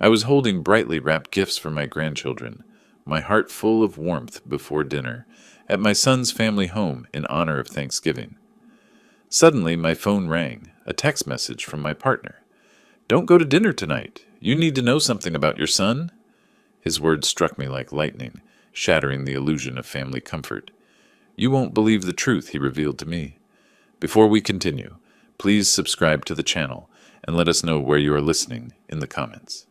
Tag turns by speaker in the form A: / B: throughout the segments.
A: I was holding brightly wrapped gifts for my grandchildren, my heart full of warmth before dinner, at my son's family home in honor of Thanksgiving. Suddenly, my phone rang, a text message from my partner. "Don't go to dinner tonight. You need to know something about your son." His words struck me like lightning, shattering the illusion of family comfort. "You won't believe the truth," he revealed to me. Before we continue, please subscribe to the channel and let us know where you are listening in the comments.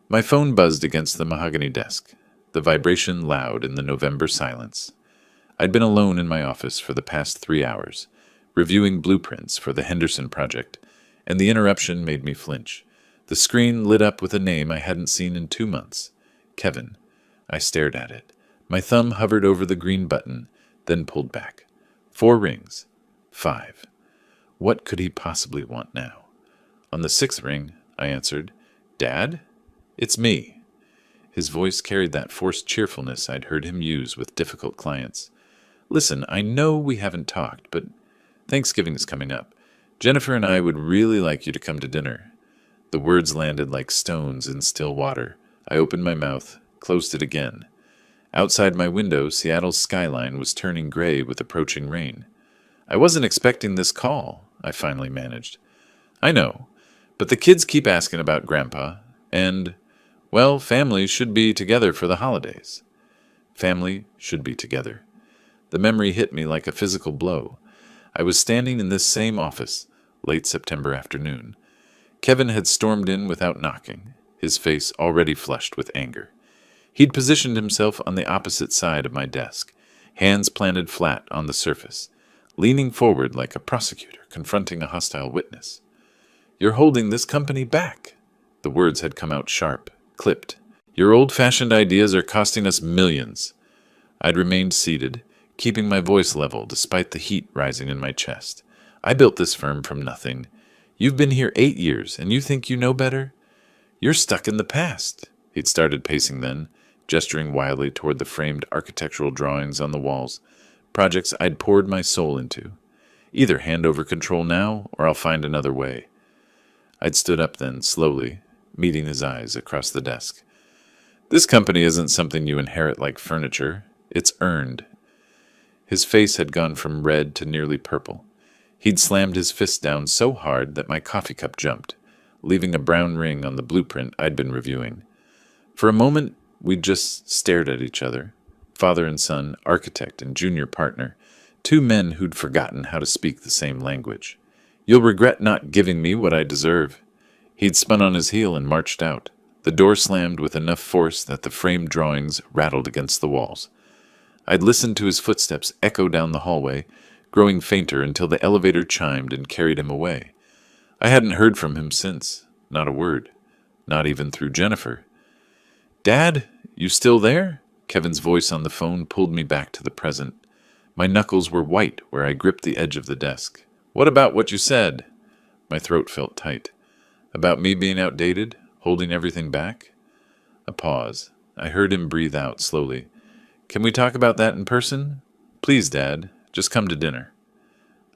A: My phone buzzed against the mahogany desk, the vibration loud in the November silence. I'd been alone in my office for the past 3 hours, reviewing blueprints for the Henderson project, and the interruption made me flinch. The screen lit up with a name I hadn't seen in 2 months. Kevin. I stared at it. My thumb hovered over the green button, then pulled back. 4 rings. 5. What could he possibly want now? On the 6th ring, I answered, "Dad? It's me." His voice carried that forced cheerfulness I'd heard him use with difficult clients. "Listen, I know we haven't talked, but Thanksgiving is coming up. Jennifer and I would really like you to come to dinner." The words landed like stones in still water. I opened my mouth, closed it again. Outside my window, Seattle's skyline was turning gray with approaching rain. "I wasn't expecting this call," I finally managed. "I know, but the kids keep asking about Grandpa, and, well, families should be together for the holidays." Family should be together. The memory hit me like a physical blow. I was standing in this same office, late September afternoon. Kevin had stormed in without knocking, his face already flushed with anger. He'd positioned himself on the opposite side of my desk, hands planted flat on the surface, leaning forward like a prosecutor confronting a hostile witness. "You're holding this company back." The words had come out sharp, clipped. "Your old-fashioned ideas are costing us millions." I'd remained seated, keeping my voice level despite the heat rising in my chest. "I built this firm from nothing. You've been here 8 years, and you think you know better? You're stuck in the past." He'd started pacing then, gesturing wildly toward the framed architectural drawings on the walls, projects I'd poured my soul into. "Either hand over control now, or I'll find another way." I'd stood up then, slowly, meeting his eyes across the desk. "This company isn't something you inherit like furniture. It's earned." His face had gone from red to nearly purple. He'd slammed his fist down so hard that my coffee cup jumped, leaving a brown ring on the blueprint I'd been reviewing. For a moment, we'd just stared at each other, father and son, architect and junior partner, 2 men who'd forgotten how to speak the same language. "You'll regret not giving me what I deserve." He'd spun on his heel and marched out. The door slammed with enough force that the framed drawings rattled against the walls. I'd listened to his footsteps echo down the hallway, growing fainter until the elevator chimed and carried him away. I hadn't heard from him since, not a word, not even through Jennifer. "Dad, you still there?" Kevin's voice on the phone pulled me back to the present. My knuckles were white where I gripped the edge of the desk. "What about what you said?" My throat felt tight. "About me being outdated, holding everything back?" A pause. I heard him breathe out slowly. "Can we talk about that in person? Please, Dad, just come to dinner."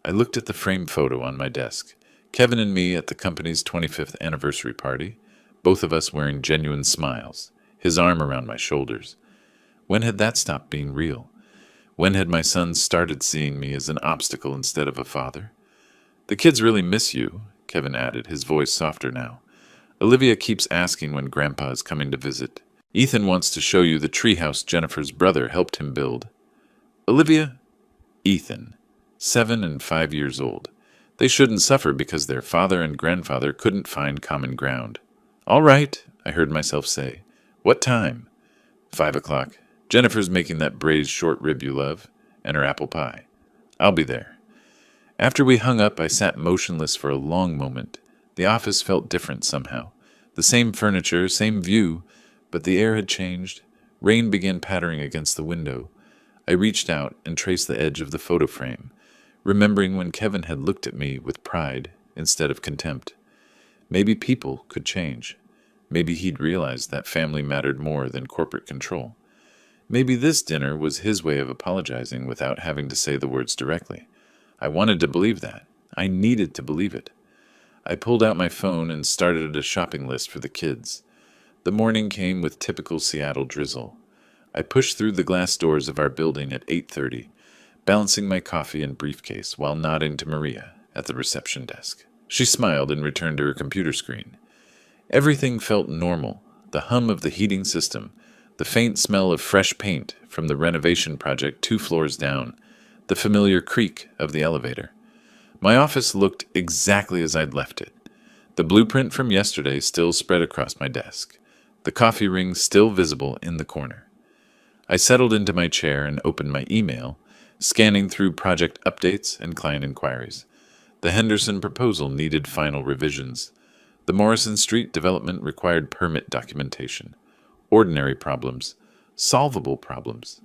A: I looked at the framed photo on my desk. Kevin and me at the company's 25th anniversary party, both of us wearing genuine smiles, his arm around my shoulders. When had that stopped being real? When had my son started seeing me as an obstacle instead of a father? "The kids really miss you," Kevin added, his voice softer now. "Olivia keeps asking when Grandpa is coming to visit. Ethan wants to show you the treehouse Jennifer's brother helped him build." "Olivia?" "Ethan. 7 and 5 years old. They shouldn't suffer because their father and grandfather couldn't find common ground." "All right," I heard myself say. "What time?" 5 o'clock. Jennifer's making that braised short rib you love, and her apple pie. I'll be there." After we hung up, I sat motionless for a long moment. The office felt different somehow. The same furniture, same view, but the air had changed. Rain began pattering against the window. I reached out and traced the edge of the photo frame, remembering when Kevin had looked at me with pride instead of contempt. Maybe people could change. Maybe he'd realized that family mattered more than corporate control. Maybe this dinner was his way of apologizing without having to say the words directly. I wanted to believe that. I needed to believe it. I pulled out my phone and started a shopping list for the kids. The morning came with typical Seattle drizzle. I pushed through the glass doors of our building at 8:30, balancing my coffee and briefcase while nodding to Maria at the reception desk. She smiled and returned to her computer screen. Everything felt normal. The hum of the heating system, the faint smell of fresh paint from the renovation project 2 floors down, the familiar creak of the elevator. My office looked exactly as I'd left it. The blueprint from yesterday still spread across my desk, the coffee ring still visible in the corner. I settled into my chair and opened my email, scanning through project updates and client inquiries. The Henderson proposal needed final revisions. The Morrison Street development required permit documentation. Ordinary problems. Solvable problems.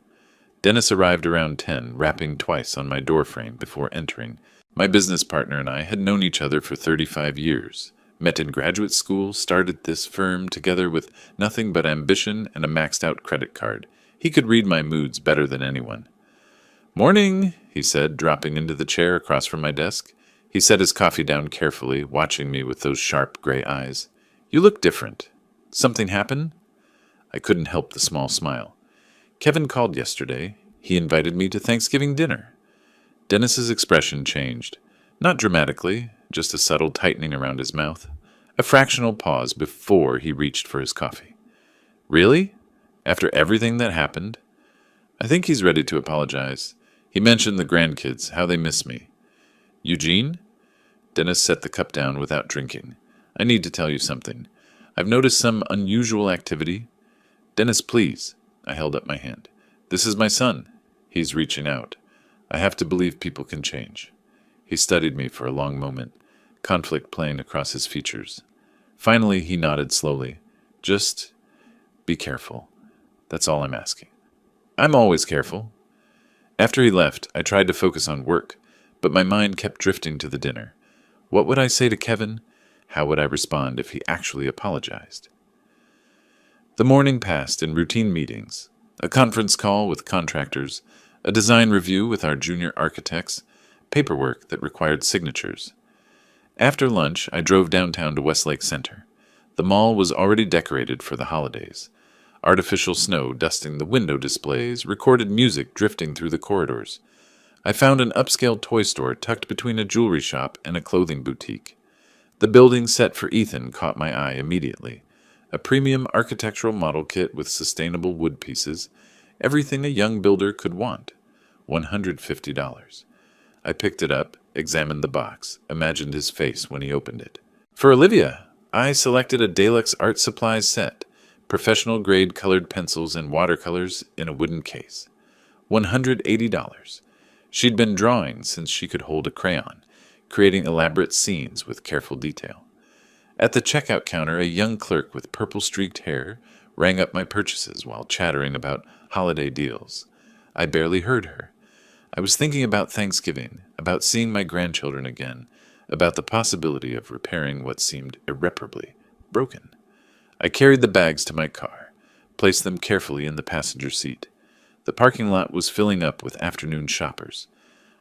A: Dennis arrived around 10, rapping twice on my doorframe before entering. My business partner and I had known each other for 35 years. Met in graduate school, started this firm together with nothing but ambition and a maxed-out credit card. He could read my moods better than anyone. "Morning," he said, dropping into the chair across from my desk. He set his coffee down carefully, watching me with those sharp gray eyes. "You look different. Something happened?" I couldn't help the small smile. "Kevin called yesterday. He invited me to Thanksgiving dinner." Dennis's expression changed. Not dramatically, just a subtle tightening around his mouth. A fractional pause before he reached for his coffee. "Really? After everything that happened?" "I think he's ready to apologize. He mentioned the grandkids, how they miss me." "Eugene?" Dennis set the cup down without drinking. "I need to tell you something. I've noticed some unusual activity." "Dennis, please." I held up my hand. "This is my son. He's reaching out. I have to believe people can change." He studied me for a long moment, conflict playing across his features. Finally, he nodded slowly. "Just be careful. That's all I'm asking." "I'm always careful." After he left, I tried to focus on work, but my mind kept drifting to the dinner. What would I say to Kevin? How would I respond if he actually apologized? The morning passed in routine meetings, a conference call with contractors, a design review with our junior architects, paperwork that required signatures. After lunch, I drove downtown to Westlake Center. The mall was already decorated for the holidays. Artificial snow dusting the window displays, recorded music drifting through the corridors. I found an upscale toy store tucked between a jewelry shop and a clothing boutique. The building set for Ethan caught my eye immediately. A premium architectural model kit with sustainable wood pieces, everything a young builder could want. $150. I picked it up, examined the box, imagined his face when he opened it. For Olivia, I selected a Deluxe art supplies set, professional-grade colored pencils and watercolors in a wooden case. $180. She'd been drawing since she could hold a crayon, creating elaborate scenes with careful detail. At the checkout counter, a young clerk with purple-streaked hair rang up my purchases while chattering about holiday deals. I barely heard her. I was thinking about Thanksgiving, about seeing my grandchildren again, about the possibility of repairing what seemed irreparably broken. I carried the bags to my car, placed them carefully in the passenger seat. The parking lot was filling up with afternoon shoppers.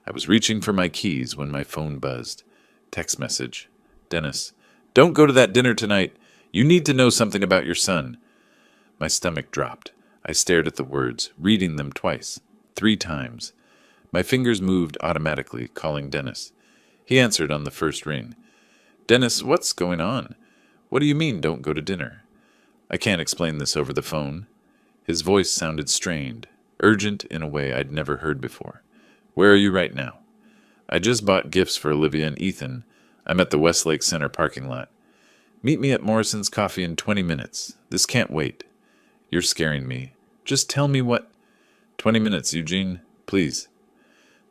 A: I was reaching for my keys when my phone buzzed. Text message. "Dennis, don't go to that dinner tonight. You need to know something about your son." My stomach dropped. I stared at the words, reading them twice, 3 times. My fingers moved automatically, calling Dennis. He answered on the first ring. "Dennis, what's going on? What do you mean, don't go to dinner?" "I can't explain this over the phone." His voice sounded strained, urgent in a way I'd never heard before. "Where are you right now?" "I just bought gifts for Olivia and Ethan. I'm at the Westlake Center parking lot. Meet me at Morrison's Coffee in 20 minutes. This can't wait." "You're scaring me. Just tell me what—" 20 minutes, Eugene. Please."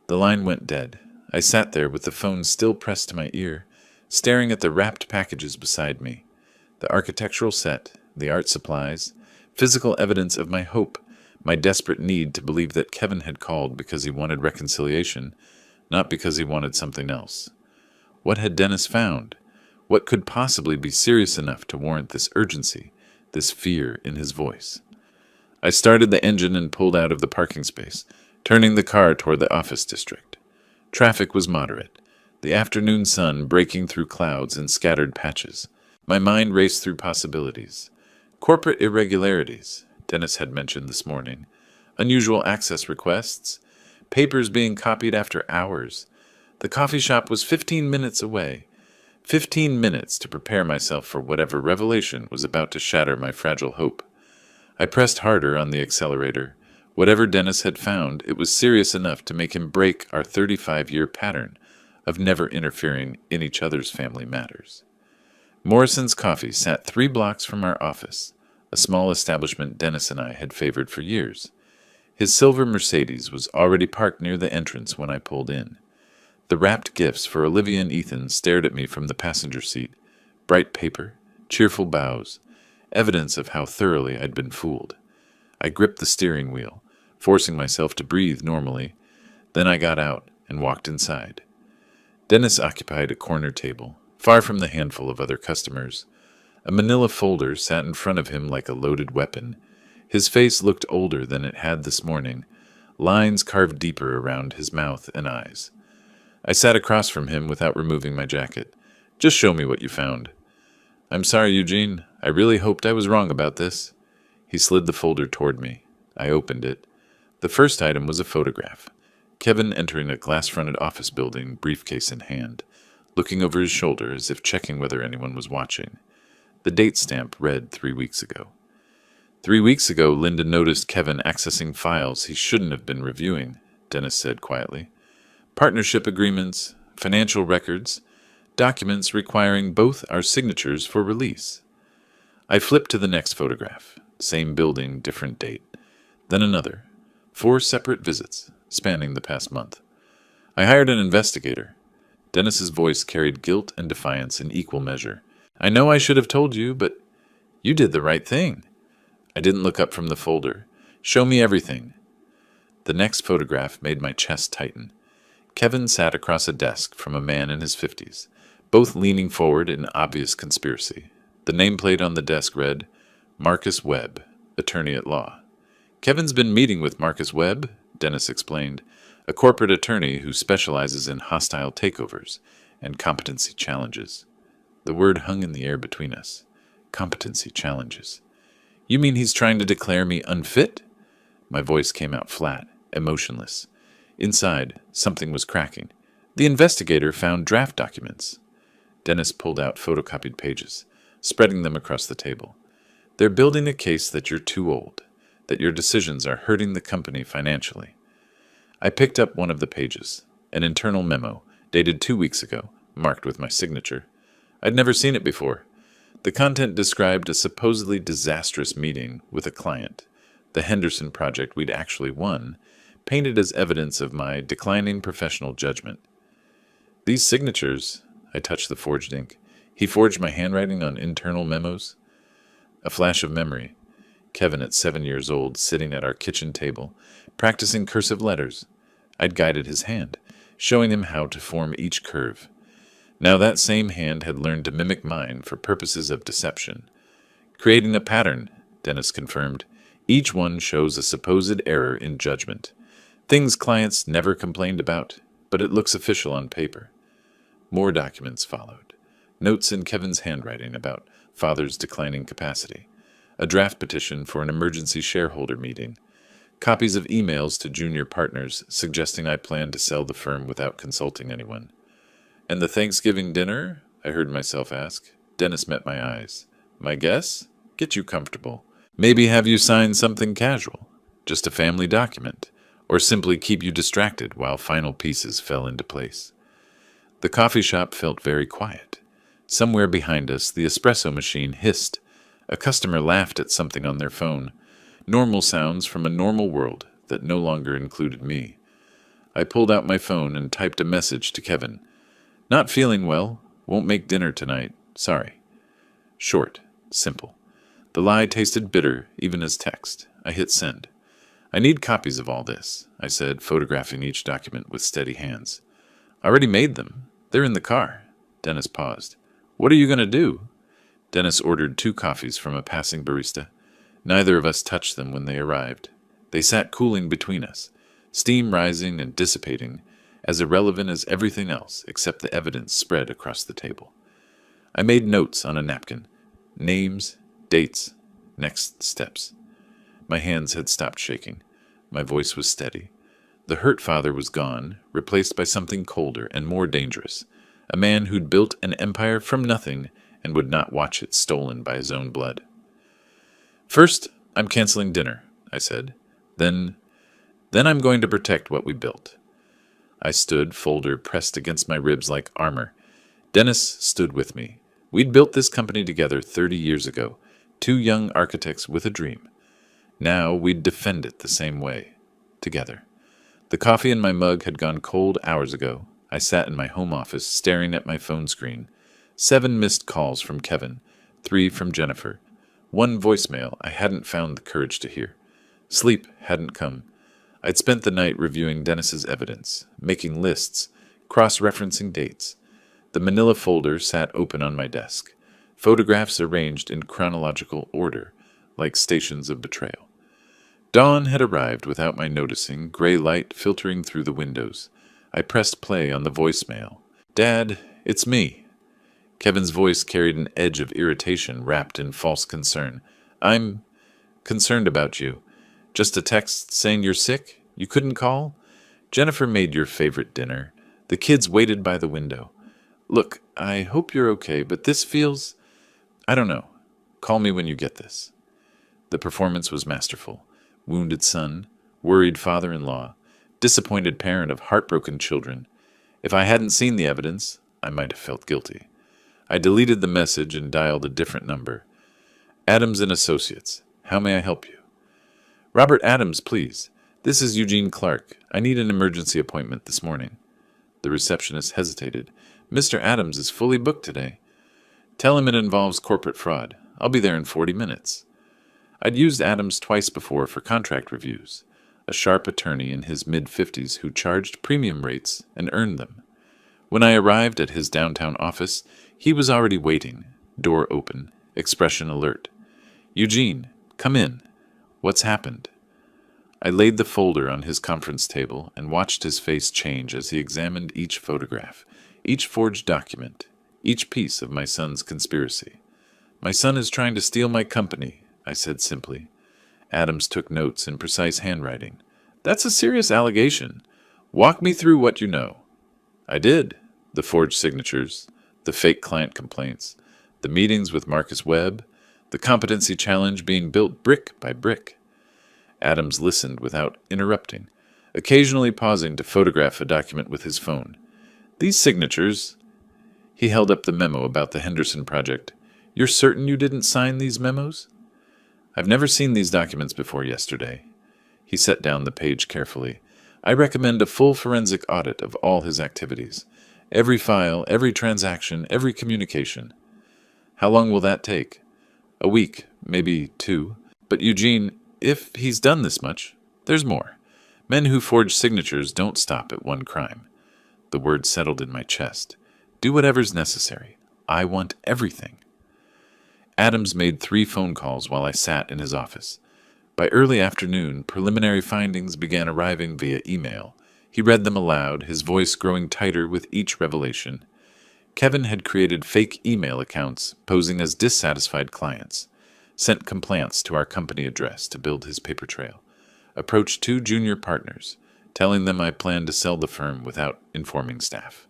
A: The line went dead. I sat there with the phone still pressed to my ear, staring at the wrapped packages beside me. The architectural set, the art supplies, physical evidence of my hope, my desperate need to believe that Kevin had called because he wanted reconciliation, not because he wanted something else. What had Dennis found? What could possibly be serious enough to warrant this urgency, this fear in his voice? I started the engine and pulled out of the parking space, turning the car toward the office district. Traffic was moderate, the afternoon sun breaking through clouds in scattered patches. My mind raced through possibilities. Corporate irregularities, Dennis had mentioned this morning. Unusual access requests. Papers being copied after hours. The coffee shop was 15 minutes away. 15 minutes to prepare myself for whatever revelation was about to shatter my fragile hope. I pressed harder on the accelerator. Whatever Dennis had found, it was serious enough to make him break our 35-year pattern of never interfering in each other's family matters. Morrison's Coffee sat 3 blocks from our office, a small establishment Dennis and I had favored for years. His silver Mercedes was already parked near the entrance when I pulled in. The wrapped gifts for Olivia and Ethan stared at me from the passenger seat. Bright paper, cheerful bows, evidence of how thoroughly I'd been fooled. I gripped the steering wheel, forcing myself to breathe normally. Then I got out and walked inside. Dennis occupied a corner table, far from the handful of other customers. A manila folder sat in front of him like a loaded weapon. His face looked older than it had this morning, lines carved deeper around his mouth and eyes. I sat across from him without removing my jacket. "Just show me what you found." "I'm sorry, Eugene. I really hoped I was wrong about this." He slid the folder toward me. I opened it. The first item was a photograph. Kevin entering a glass-fronted office building, briefcase in hand, looking over his shoulder as if checking whether anyone was watching. The date stamp read 3 weeks ago. 3 weeks ago, Linda noticed Kevin accessing files he shouldn't have been reviewing, Dennis said quietly. Partnership agreements, financial records, documents requiring both our signatures for release. I flipped to the next photograph. Same building, different date. Then another. 4 separate visits, spanning the past month. I hired an investigator. Dennis's voice carried guilt and defiance in equal measure. "I know I should have told you, but you did the right thing." I didn't look up from the folder. "Show me everything." The next photograph made my chest tighten. Kevin sat across a desk from a man in his 50s, both leaning forward in obvious conspiracy. The nameplate on the desk read, Marcus Webb, attorney at law. "Kevin's been meeting with Marcus Webb," Dennis explained, "a corporate attorney who specializes in hostile takeovers and competency challenges." The word hung in the air between us. Competency challenges. "You mean he's trying to declare me unfit?" My voice came out flat, emotionless. Inside, something was cracking. The investigator found draft documents. Dennis pulled out photocopied pages, spreading them across the table. "They're building a case that you're too old, that your decisions are hurting the company financially." I picked up one of the pages, an internal memo, dated 2 weeks ago, marked with my signature. I'd never seen it before. The content described a supposedly disastrous meeting with a client, the Henderson project we'd actually won, painted as evidence of my declining professional judgment. "These signatures," I touched the forged ink. "He forged my handwriting on internal memos?" A flash of memory. Kevin at 7 years old, sitting at our kitchen table, practicing cursive letters. I'd guided his hand, showing him how to form each curve. Now that same hand had learned to mimic mine for purposes of deception. "Creating a pattern," Dennis confirmed. "Each one shows a supposed error in judgment. Things clients never complained about, but it looks official on paper." More documents followed. Notes in Kevin's handwriting about father's declining capacity. A draft petition for an emergency shareholder meeting. Copies of emails to junior partners suggesting I planned to sell the firm without consulting anyone. "And the Thanksgiving dinner?" I heard myself ask. Dennis met my eyes. "My guess? Get you comfortable. Maybe have you sign something casual. Just a family document. Or simply keep you distracted while final pieces fell into place." The coffee shop felt very quiet. Somewhere behind us, the espresso machine hissed. A customer laughed at something on their phone. Normal sounds from a normal world that no longer included me. I pulled out my phone and typed a message to Kevin. "Not feeling well. Won't make dinner tonight. Sorry." Short. Simple. The lie tasted bitter, even as text. I hit send. "I need copies of all this," I said, photographing each document with steady hands. "Already made them. They're in the car." Dennis paused. "What are you going to do?" Dennis ordered 2 coffees from a passing barista. Neither of us touched them when they arrived. They sat cooling between us, steam rising and dissipating, as irrelevant as everything else except the evidence spread across the table. I made notes on a napkin. Names, dates, Next steps. My hands had stopped shaking. My voice was steady. The hurt father was gone, replaced by something colder and more dangerous. A man who'd built an empire from nothing and would not watch it stolen by his own blood. First, I'm canceling dinner, I said. Then I'm going to protect what we built. I stood, folder pressed against my ribs like armor. Dennis stood with me. We'd built this company together 30 years ago, two young architects with a dream. Now we'd defend it the same way, together. The coffee in my mug had gone cold hours ago. I sat in my home office, staring at my phone screen. 7 missed calls from Kevin, 3 from Jennifer. 1 voicemail I hadn't found the courage to hear. Sleep hadn't come. I'd spent the night reviewing Dennis's evidence, making lists, cross-referencing dates. The manila folder sat open on my desk, photographs arranged in chronological order, like stations of betrayal. Dawn had arrived without my noticing, gray light filtering through the windows. I pressed play on the voicemail. "Dad, it's me." Kevin's voice carried an edge of irritation wrapped in false concern. "I'm concerned about you. Just a text saying you're sick? You couldn't call? Jennifer made your favorite dinner. The kids waited by the window. Look, I hope you're okay, but this feels... I don't know. Call me when you get this." The performance was masterful. Wounded son, worried father-in-law, disappointed parent of heartbroken children. If I hadn't seen the evidence, I might have felt guilty. I deleted the message and dialed a different number. "Adams and Associates. How may I help you?" "Robert Adams, please. This is Eugene Clark. I need an emergency appointment this morning." The receptionist hesitated. "Mr. Adams is fully booked today." "Tell him it involves corporate fraud. I'll be there in 40 minutes. I'd used Adams twice before for contract reviews, a sharp attorney in his mid-50s who charged premium rates and earned them. When I arrived at his downtown office, he was already waiting, door open, expression alert. "Eugene, come in. What's happened?" I laid the folder on his conference table and watched his face change as he examined each photograph, each forged document, each piece of my son's conspiracy. "My son is trying to steal my company," I said simply. Adams took notes in precise handwriting. "That's a serious allegation. Walk me through what you know." I did. The forged signatures, the fake client complaints, the meetings with Marcus Webb, the competency challenge being built brick by brick. Adams listened without interrupting, occasionally pausing to photograph a document with his phone. "These signatures..." He held up the memo about the Henderson project. "You're certain you didn't sign these memos?" "I've never seen these documents before yesterday." He set down the page carefully. "I recommend a full forensic audit of all his activities. Every file, every transaction, every communication." "How long will that take?" "A week, maybe 2. But Eugene, if he's done this much, there's more. Men who forge signatures don't stop at one crime." The word settled in my chest. "Do whatever's necessary. I want everything." Adams made 3 phone calls while I sat in his office. By early afternoon, preliminary findings began arriving via email. He read them aloud, his voice growing tighter with each revelation. Kevin had created fake email accounts posing as dissatisfied clients, sent complaints to our company address to build his paper trail, approached 2 junior partners, telling them I planned to sell the firm without informing staff,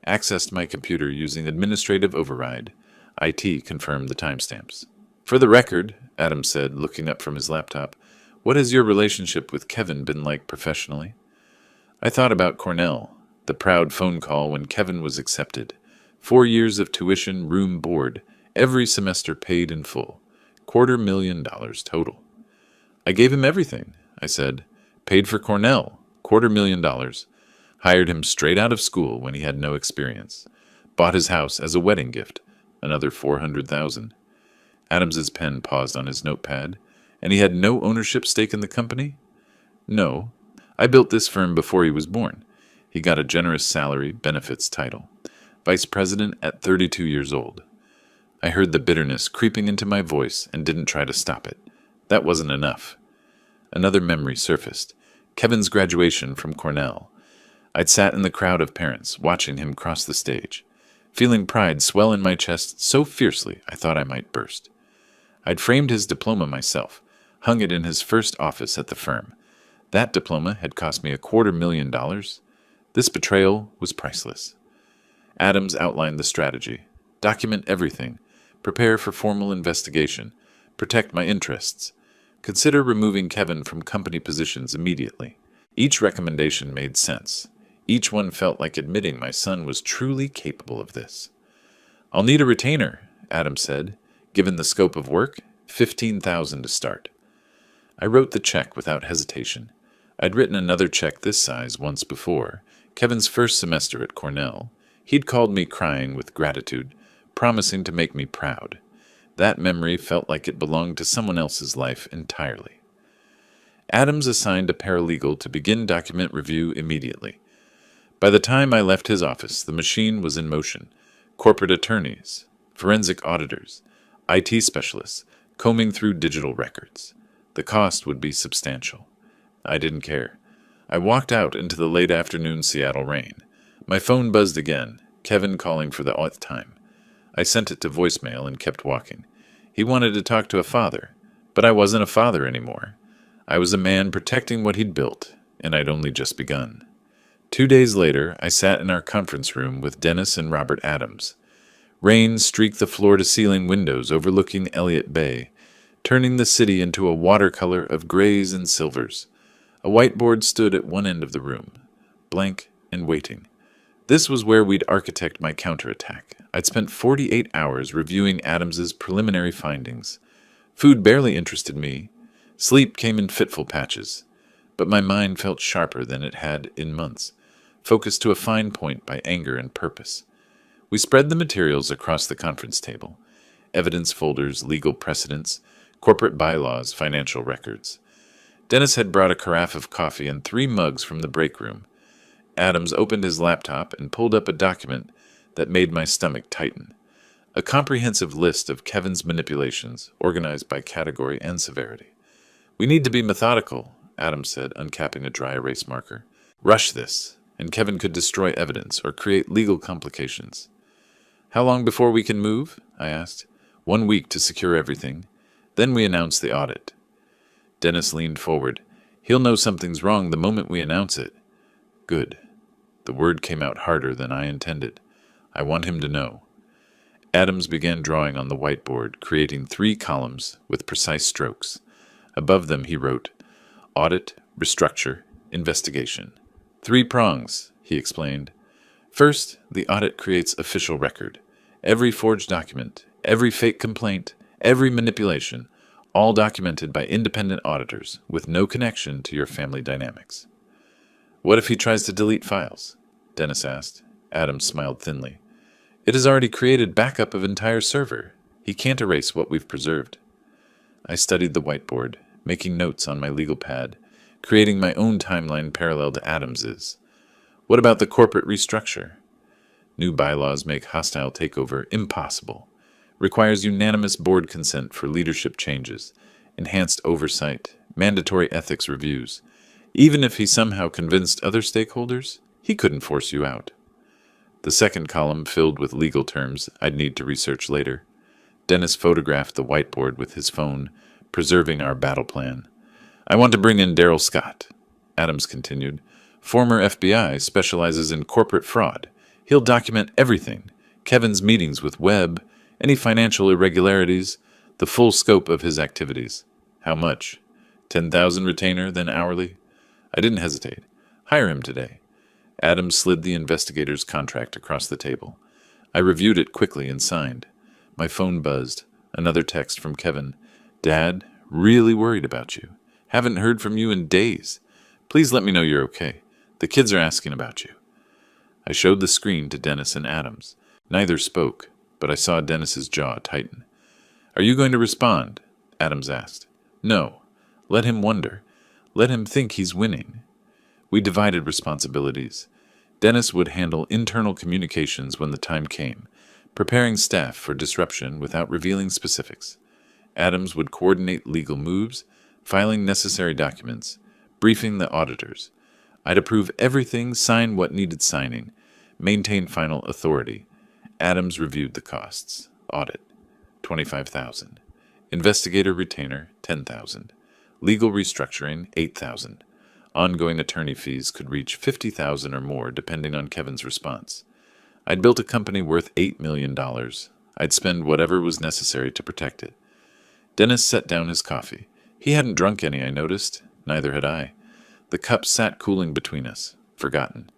A: accessed my computer using administrative override. IT confirmed the timestamps. "For the record," Adam said, looking up from his laptop, "what has your relationship with Kevin been like professionally?" I thought about Cornell, the proud phone call when Kevin was accepted. 4 years of tuition, room, board, every semester paid in full. $250,000 total. "I gave him everything," I said. "Paid for Cornell, $250,000. Hired him straight out of school when he had no experience. Bought his house as a wedding gift, another $400,000. Adams's pen paused on his notepad. "And he had no ownership stake in the company?" "No. I built this firm before he was born. He got a generous salary, benefits, title. Vice president at 32 years old." I heard the bitterness creeping into my voice and didn't try to stop it. That wasn't enough. Another memory surfaced. Kevin's graduation from Cornell. I'd sat in the crowd of parents, watching him cross the stage, feeling pride swell in my chest so fiercely I thought I might burst. I'd framed his diploma myself, hung it in his first office at the firm. That diploma had cost me $250,000. This betrayal was priceless. Adams outlined the strategy. Document everything. Prepare for formal investigation. Protect my interests. Consider removing Kevin from company positions immediately. Each recommendation made sense. Each one felt like admitting my son was truly capable of this. I'll need a retainer, Adams said. Given the scope of work, $15,000 to start. I wrote the check without hesitation. I'd written another check this size once before, Kevin's first semester at Cornell. He'd called me crying with gratitude, promising to make me proud. That memory felt like it belonged to someone else's life entirely. Adams assigned a paralegal to begin document review immediately. By the time I left his office, the machine was in motion. Corporate attorneys, forensic auditors, IT specialists, combing through digital records. The cost would be substantial. I didn't care. I walked out into the late afternoon Seattle rain. My phone buzzed again, Kevin calling for the 8th time. I sent it to voicemail and kept walking. He wanted to talk to a father, but I wasn't a father anymore. I was a man protecting what he'd built, and I'd only just begun. 2 days later, I sat in our conference room with Dennis and Robert Adams. Rain streaked the floor-to-ceiling windows overlooking Elliott Bay, turning the city into a watercolor of grays and silvers. A whiteboard stood at one end of the room, blank and waiting. This was where we'd architect my counterattack. I'd spent 48 hours reviewing Adams's preliminary findings. Food barely interested me. Sleep came in fitful patches. But my mind felt sharper than it had in months, focused to a fine point by anger and purpose. We spread the materials across the conference table. Evidence folders, legal precedents, corporate bylaws, financial records. Dennis had brought a carafe of coffee and 3 mugs from the break room. Adams opened his laptop and pulled up a document that made my stomach tighten. A comprehensive list of Kevin's manipulations, organized by category and severity. We need to be methodical, Adams said, uncapping a dry erase marker. Rush this, and Kevin could destroy evidence or create legal complications. How long before we can move? I asked. 1 week to secure everything. Then we announce the audit. Dennis leaned forward. He'll know something's wrong the moment we announce it. Good. The word came out harder than I intended. I want him to know. Adams began drawing on the whiteboard, creating 3 columns with precise strokes. Above them he wrote, Audit, Restructure, Investigation. 3 prongs, he explained. First, the audit creates official record. Every forged document, every fake complaint, every manipulation, all documented by independent auditors with no connection to your family dynamics. What if he tries to delete files? Dennis asked. Adams smiled thinly. It has already created backup of entire server. He can't erase what we've preserved. I studied the whiteboard, making notes on my legal pad, creating my own timeline parallel to Adams's. What about the corporate restructure? New bylaws make hostile takeover impossible. Requires unanimous board consent for leadership changes, enhanced oversight, mandatory ethics reviews. Even if he somehow convinced other stakeholders, he couldn't force you out. The second column filled with legal terms I'd need to research later. Dennis photographed the whiteboard with his phone, preserving our battle plan. I want to bring in Darrell Scott, Adams continued. Former FBI, specializes in corporate fraud. He'll document everything, Kevin's meetings with Webb, any financial irregularities, the full scope of his activities. How much? 10,000 retainer, then hourly? I didn't hesitate. Hire him today. Adams slid the investigator's contract across the table. I reviewed it quickly and signed. My phone buzzed. Another text from Kevin. Dad, really worried about you. Haven't heard from you in days. Please let me know you're okay. The kids are asking about you. I showed the screen to Dennis and Adams. Neither spoke, but I saw Dennis's jaw tighten. Are you going to respond? Adams asked. No. Let him wonder. Let him think he's winning. We divided responsibilities. Dennis would handle internal communications when the time came, preparing staff for disruption without revealing specifics. Adams would coordinate legal moves, filing necessary documents, briefing the auditors. I'd approve everything, sign what needed signing, maintain final authority. Adams reviewed the costs. Audit, $25,000. Investigator retainer, $10,000. Legal restructuring, $8,000. Ongoing attorney fees could reach $50,000 or more depending on Kevin's response. I'd built a company worth $8 million. I'd spend whatever was necessary to protect it. Dennis set down his coffee. He hadn't drunk any, I noticed. Neither had I. The cup sat cooling between us, forgotten.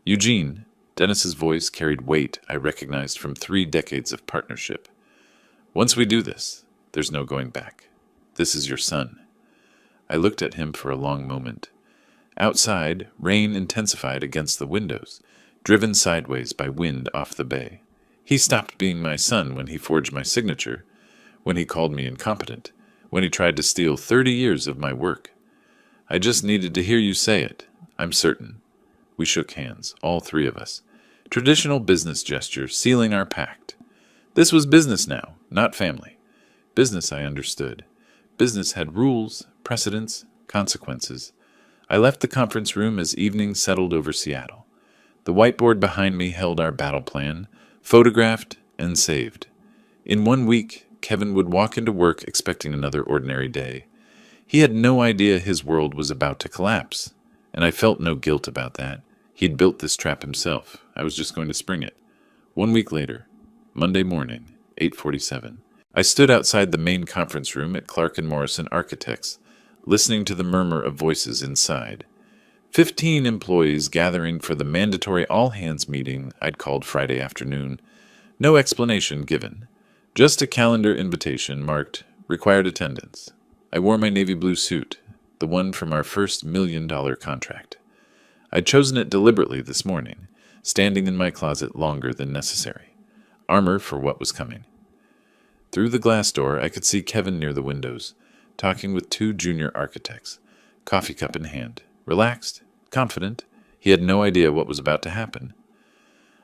A: Eugene, Dennis's voice carried weight I recognized from 3 decades of partnership. Once we do this, there's no going back. This is your son. I looked at him for a long moment. Outside, rain intensified against the windows, driven sideways by wind off the bay. He stopped being my son when he forged my signature, when he called me incompetent, when he tried to steal 30 years of my work. I just needed to hear you say it. I'm certain. We shook hands, all 3 of us. Traditional business gesture, sealing our pact. This was business now, not family. Business, I understood. Business had rules, precedents, consequences. I left the conference room as evening settled over Seattle. The whiteboard behind me held our battle plan, photographed and saved. In 1 week, Kevin would walk into work expecting another ordinary day. He had no idea his world was about to collapse, and I felt no guilt about that. He'd built this trap himself. I was just going to spring it. 1 week later, Monday morning, 8:47. I stood outside the main conference room at Clark & Morrison Architects, listening to the murmur of voices inside. 15 employees gathering for the mandatory all-hands meeting I'd called Friday afternoon. No explanation given. Just a calendar invitation marked required attendance. I wore my navy blue suit, the one from our first $1 million contract. I'd chosen it deliberately this morning, standing in my closet longer than necessary. Armor for what was coming. Through the glass door, I could see Kevin near the windows, talking with 2 junior architects, coffee cup in hand. Relaxed, confident, he had no idea what was about to happen.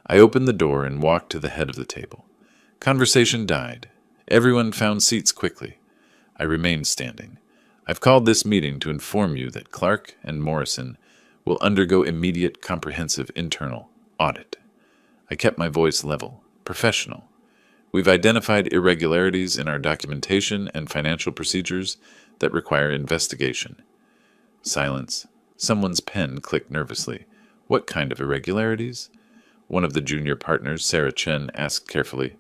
A: I opened the door and walked to the head of the table. Conversation died. Everyone found seats quickly. I remained standing. I've called this meeting to inform you that Clark & Morrison will undergo immediate comprehensive internal audit. I kept my voice level, professional. We've identified irregularities in our documentation and financial procedures that require investigation. Silence. Someone's pen clicked nervously. What kind of irregularities? One of the junior partners, Sarah Chen, asked carefully.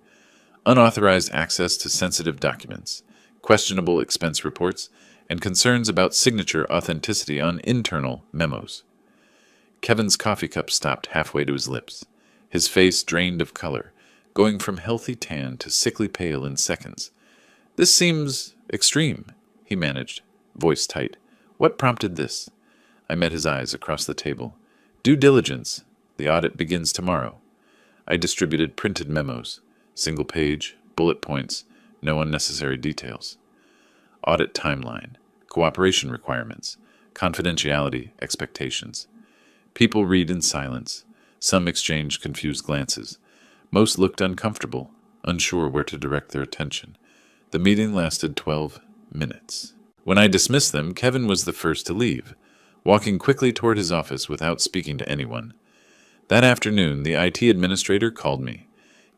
A: Unauthorized access to sensitive documents, questionable expense reports, and concerns about signature authenticity on internal memos. Kevin's coffee cup stopped halfway to his lips. His face drained of color, going from healthy tan to sickly pale in seconds. This seems extreme, he managed, voice tight. What prompted this? I met his eyes across the table. Due diligence. The audit begins tomorrow. I distributed printed memos. Single page, bullet points, no unnecessary details. Audit timeline. Cooperation requirements. Confidentiality expectations. People read in silence. Some exchanged confused glances. Most looked uncomfortable, unsure where to direct their attention. The meeting lasted 12 minutes. When I dismissed them, Kevin was the first to leave, walking quickly toward his office without speaking to anyone. That afternoon, the IT administrator called me.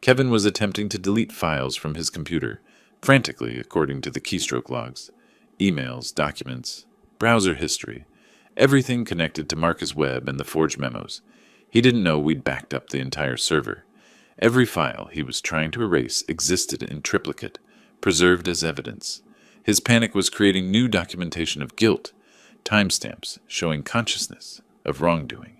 A: Kevin was attempting to delete files from his computer, frantically according to the keystroke logs. Emails, documents, browser history, everything connected to Marcus Webb and the forged memos. He didn't know we'd backed up the entire server. Every file he was trying to erase existed in triplicate, preserved as evidence. His panic was creating new documentation of guilt, timestamps showing consciousness of wrongdoing.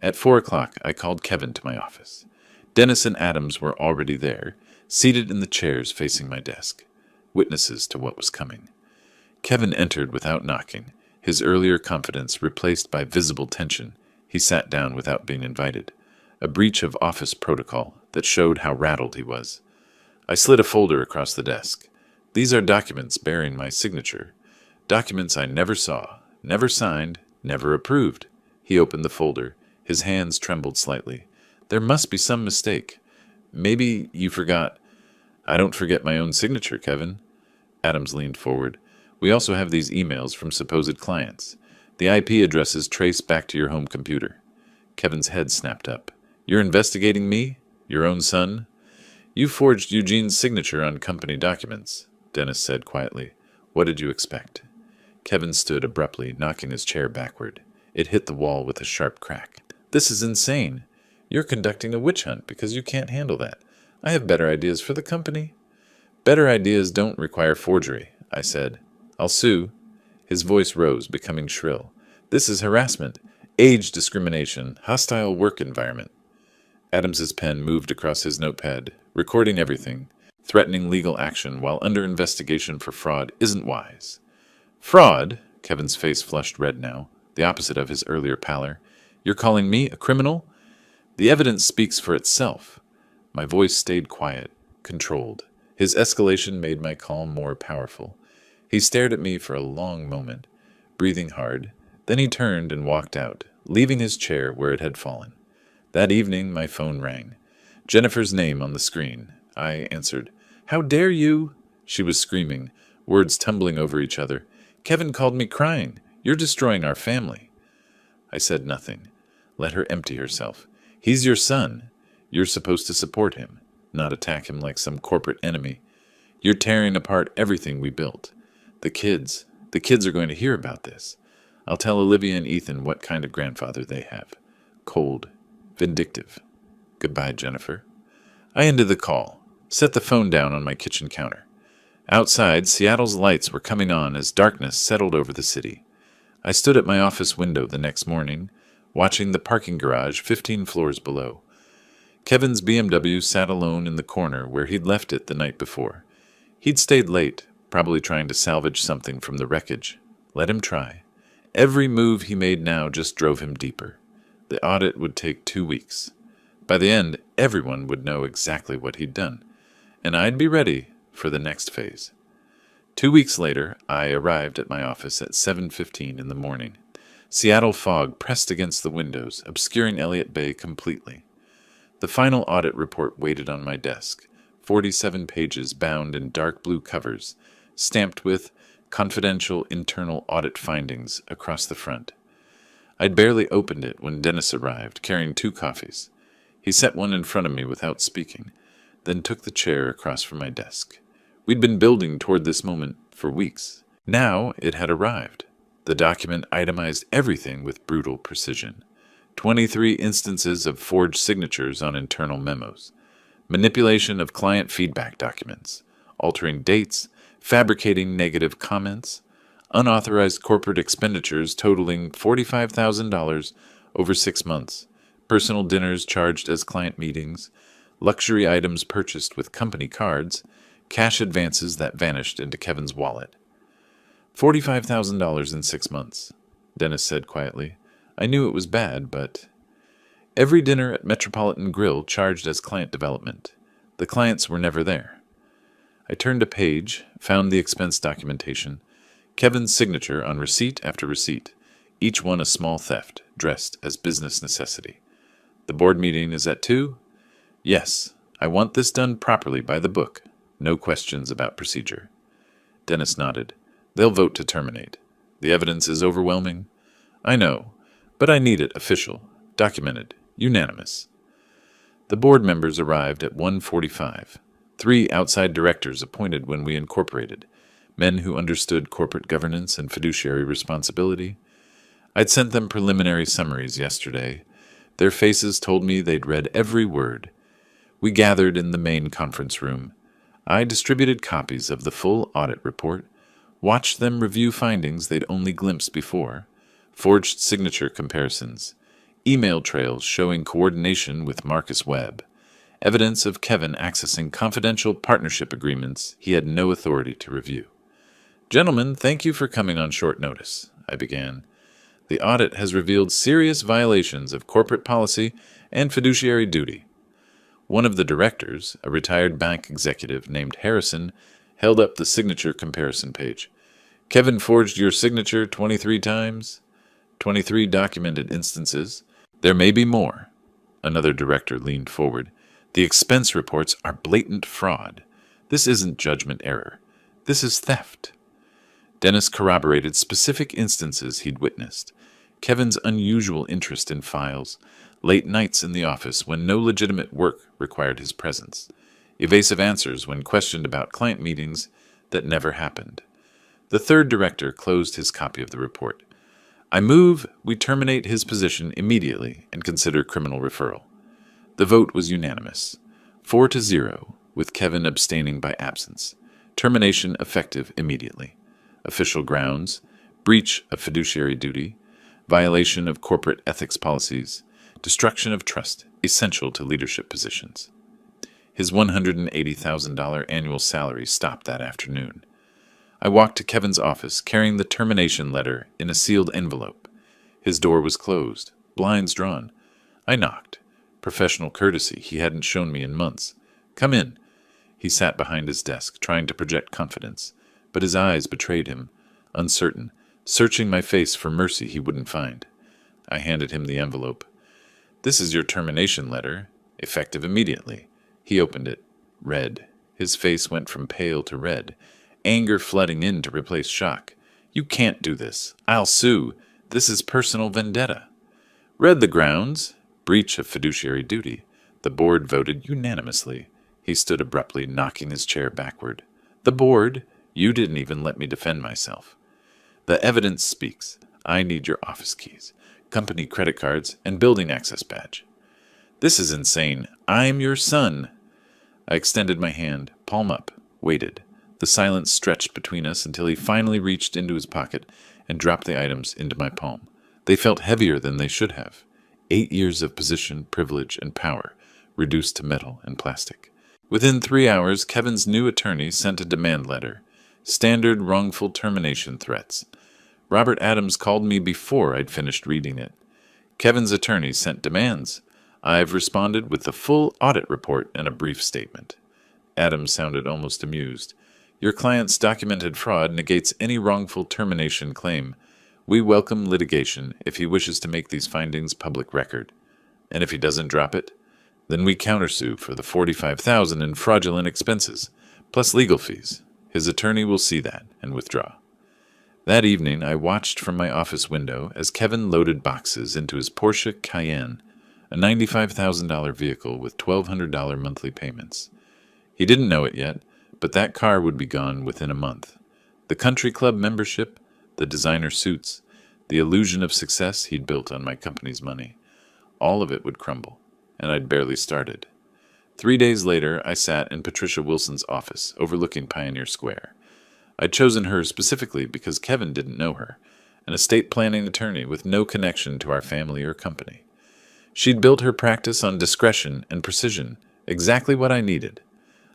A: At 4 o'clock, I called Kevin to my office. Dennis and Adams were already there, seated in the chairs facing my desk, witnesses to what was coming. Kevin entered without knocking, his earlier confidence replaced by visible tension. He sat down without being invited, a breach of office protocol that showed how rattled he was. I slid a folder across the desk. These are documents bearing my signature. Documents I never saw, never signed, never approved. He opened the folder. His hands trembled slightly. There must be some mistake. Maybe you forgot. I don't forget my own signature, Kevin. Adams leaned forward. We also have these emails from supposed clients. The IP addresses trace back to your home computer. Kevin's head snapped up. You're investigating me? Your own son? You forged Eugene's signature on company documents. Dennis said quietly. What did you expect? Kevin stood abruptly, knocking his chair backward. It hit the wall with a sharp crack. This is insane. You're conducting a witch hunt because you can't handle that. I have better ideas for the company. Better ideas don't require forgery, I said. I'll sue. His voice rose, becoming shrill. This is harassment, age discrimination, hostile work environment. Adams's pen moved across his notepad, recording everything. Threatening legal action while under investigation for fraud isn't wise. Fraud? Kevin's face flushed red now, the opposite of his earlier pallor. You're calling me a criminal? The evidence speaks for itself. My voice stayed quiet, controlled. His escalation made my calm more powerful. He stared at me for a long moment, breathing hard. Then he turned and walked out, leaving his chair where it had fallen. That evening, my phone rang. Jennifer's name on the screen. I answered. How dare you? She was screaming, words tumbling over each other. Kevin called me crying. You're destroying our family. I said nothing. Let her empty herself. He's your son. You're supposed to support him, not attack him like some corporate enemy. You're tearing apart everything we built. The kids are going to hear about this. I'll tell Olivia and Ethan what kind of grandfather they have. Cold, vindictive. Goodbye, Jennifer. I ended the call, set the phone down on my kitchen counter. Outside, Seattle's lights were coming on as darkness settled over the city. I stood at my office window the next morning, watching the parking garage 15 floors below. Kevin's BMW sat alone in the corner where he'd left it the night before. He'd stayed late, probably trying to salvage something from the wreckage. Let him try. Every move he made now just drove him deeper. The audit would take 2 weeks. By the end, everyone would know exactly what he'd done, and I'd be ready for the next phase. 2 weeks later, I arrived at my office at 7:15 in the morning. Seattle fog pressed against the windows, obscuring Elliott Bay completely. The final audit report waited on my desk, 47 pages bound in dark blue covers, stamped with confidential internal audit findings across the front. I'd barely opened it when Dennis arrived, carrying 2 coffees. He set one in front of me without speaking, then took the chair across from my desk. We'd been building toward this moment for weeks. Now it had arrived. The document itemized everything with brutal precision. 23 instances of forged signatures on internal memos, manipulation of client feedback documents, altering dates, fabricating negative comments, unauthorized corporate expenditures totaling $45,000 over 6 months, personal dinners charged as client meetings, luxury items purchased with company cards, cash advances that vanished into Kevin's wallet. $45,000 in 6 months, Dennis said quietly. I knew it was bad, but... Every dinner at Metropolitan Grill charged as client development. The clients were never there. I turned a page, found the expense documentation, Kevin's signature on receipt after receipt, each one a small theft, dressed as business necessity. The board meeting is at 2? Yes, I want this done properly by the book. No questions about procedure. Dennis nodded. They'll vote to terminate. The evidence is overwhelming. I know, but I need it official, documented, unanimous. The board members arrived at 1:45. 3 outside directors appointed when we incorporated, men who understood corporate governance and fiduciary responsibility. I'd sent them preliminary summaries yesterday. Their faces told me they'd read every word. We gathered in the main conference room. I distributed copies of the full audit report, watched them review findings they'd only glimpsed before, forged signature comparisons, email trails showing coordination with Marcus Webb, evidence of Kevin accessing confidential partnership agreements he had no authority to review. Gentlemen, thank you for coming on short notice, I began. The audit has revealed serious violations of corporate policy and fiduciary duty. One of the directors, a retired bank executive named Harrison, held up the signature comparison page. Kevin forged your signature 23 times? 23 documented instances. There may be more. Another director leaned forward. The expense reports are blatant fraud. This isn't judgment error. This is theft. Dennis corroborated specific instances he'd witnessed. Kevin's unusual interest in files, late nights in the office when no legitimate work required his presence, evasive answers when questioned about client meetings, that never happened. The third director closed his copy of the report. I move we terminate his position immediately and consider criminal referral. The vote was unanimous, 4-0, with Kevin abstaining by absence. Termination effective immediately. Official grounds: breach of fiduciary duty, violation of corporate ethics policies, destruction of trust essential to leadership positions. His $180,000 annual salary stopped that afternoon. I walked to Kevin's office carrying the termination letter in a sealed envelope. His door was closed, blinds drawn. I knocked. Professional courtesy he hadn't shown me in months. "Come in." He sat behind his desk, trying to project confidence, but his eyes betrayed him, uncertain, searching my face for mercy he wouldn't find. I handed him the envelope. "This is your termination letter, effective immediately." He opened it, read. His face went from pale to red, anger flooding in to replace shock. "You can't do this. I'll sue. This is personal vendetta." Read the grounds: breach of fiduciary duty. The board voted unanimously. He stood abruptly, knocking his chair backward. "The board? You didn't even let me defend myself." "The evidence speaks. I need your office keys, company credit cards, and building access badge." "This is insane. I'm your son." I extended my hand, palm up, waited. The silence stretched between us until he finally reached into his pocket and dropped the items into my palm. They felt heavier than they should have. 8 years of position, privilege, and power, reduced to metal and plastic. Within 3 hours, Kevin's new attorney sent a demand letter. Standard wrongful termination threats. Robert Adams called me before I'd finished reading it. Kevin's attorney sent demands. I've responded with the full audit report and a brief statement. Adams sounded almost amused. "Your client's documented fraud negates any wrongful termination claim. We welcome litigation if he wishes to make these findings public record. And if he doesn't drop it, then we countersue for the $45,000 in fraudulent expenses, plus legal fees. His attorney will see that and withdraw." That evening, I watched from my office window as Kevin loaded boxes into his Porsche Cayenne, a $95,000 vehicle with $1,200 monthly payments. He didn't know it yet, but that car would be gone within a month. The country club membership, the designer suits, the illusion of success he'd built on my company's money, all of it would crumble, and I'd barely started. 3 days later, I sat in Patricia Wilson's office, overlooking Pioneer Square. I'd chosen her specifically because Kevin didn't know her, an estate planning attorney with no connection to our family or company. She'd built her practice on discretion and precision, exactly what I needed.